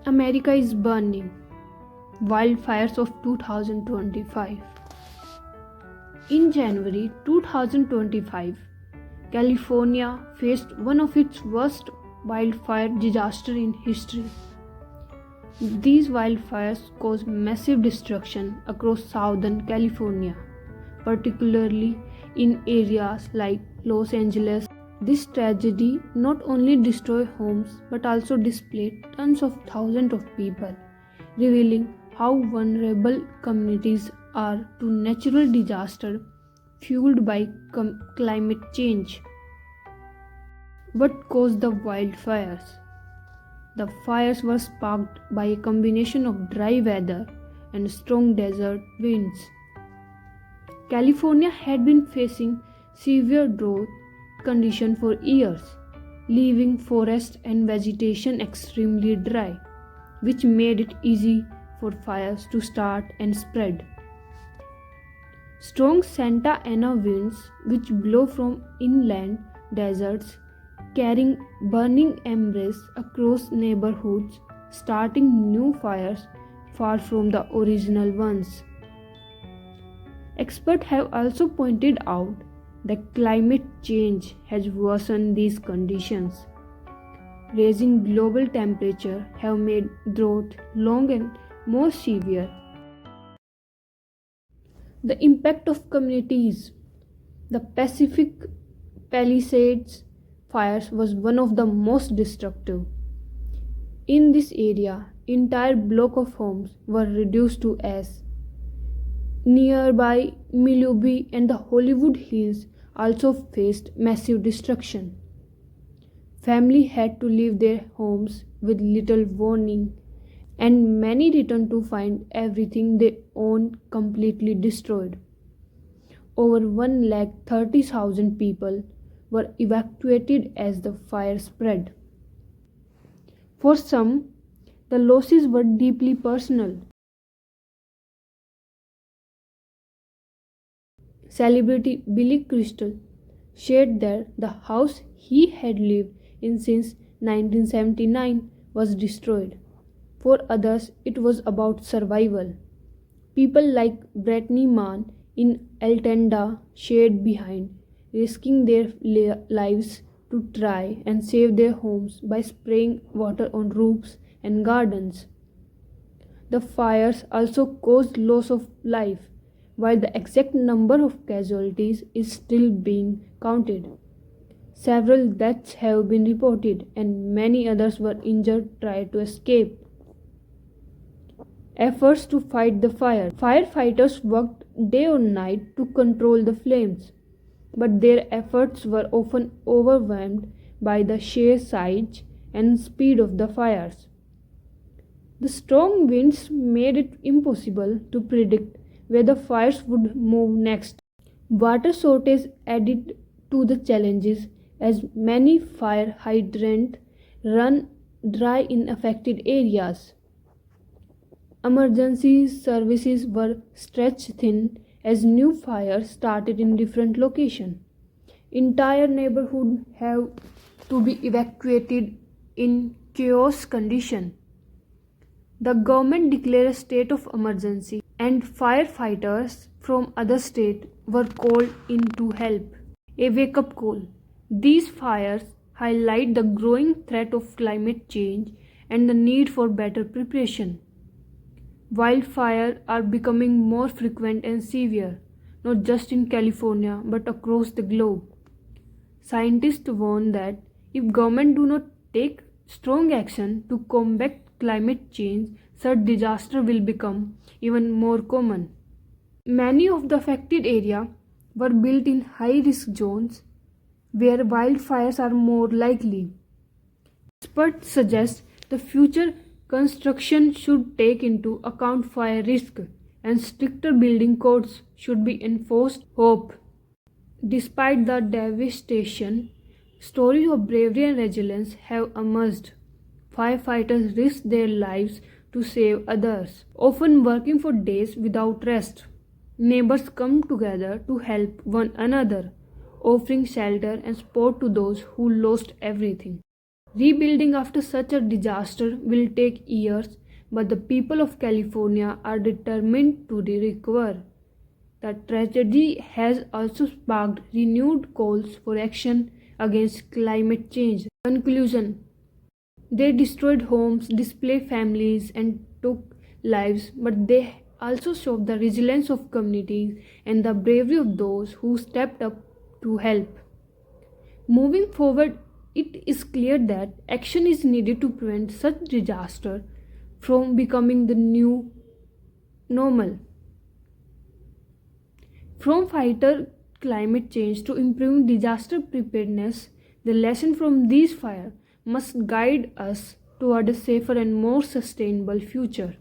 America is burning. Wildfires of 2025. In January 2025, California faced one of its worst wildfire disasters in history. These wildfires caused massive destruction across Southern California, particularly in areas like Los Angeles. This tragedy not only destroyed homes but also displaced tens of thousands of people, revealing how vulnerable communities are to natural disaster fueled by climate change. What caused the wildfires? The fires were sparked by a combination of dry weather and strong desert winds. California had been facing severe drought conditions for years, leaving forests and vegetation extremely dry, which made it easy for fires to start and spread. Strong Santa Ana winds, which blow from inland deserts, carrying burning embers across neighborhoods, starting new fires far from the original ones. Experts have also pointed out that climate change has worsened these conditions. Rising global temperature have made drought long and more severe. The impact of communities. The Pacific Palisades fires was one of the most destructive. In this area, entire blocks of homes were reduced to ash. Nearby Malibu and the Hollywood Hills also faced massive destruction. Families had to leave their homes with little warning, and many returned to find everything they owned completely destroyed. Over 130,000 people were evacuated as the fire spread. For some, the losses were deeply personal. Celebrity Billy Crystal shared that the house he had lived in since 1979 was destroyed. For others, it was about survival. People like Brittany Mann in Altenda stayed behind, risking their lives to try and save their homes by spraying water on roofs and gardens. The fires also caused loss of life, while the exact number of casualties is still being counted. Several deaths have been reported, and many others were injured trying to escape. Efforts to fight the fire. Firefighters worked day or night to control the flames, but their efforts were often overwhelmed by the sheer size and speed of the fires. The strong winds made it impossible to predict where the fires would move next. Water shortage added to the challenges as many fire hydrants run dry in affected areas. Emergency services were stretched thin as new fires started in different locations. Entire neighborhoods have to be evacuated in chaos condition. The government declared a state of emergency, and firefighters from other states were called in to help. A wake-up call. These fires highlight the growing threat of climate change and the need for better preparation. Wildfires are becoming more frequent and severe, not just in California but across the globe. Scientists warn that if governments do not take strong action to combat climate change, such disasters will become even more common. Many of the affected areas were built in high-risk zones where wildfires are more likely. Experts suggest the future construction should take into account fire risk and stricter building codes should be enforced. Hope. Despite the devastation, stories of bravery and resilience have emerged. Firefighters risk their lives to save others, often working for days without rest. Neighbors come together to help one another, offering shelter and support to those who lost everything. Rebuilding after such a disaster will take years, but the people of California are determined to recover. The tragedy has also sparked renewed calls for action against climate change. Conclusion. They destroyed homes, displaced families, and took lives, but they also showed the resilience of communities and the bravery of those who stepped up to help. Moving forward, it is clear that action is needed to prevent such disaster from becoming the new normal. From fighter climate change to improving disaster preparedness, the lesson from these fires must guide us toward a safer and more sustainable future.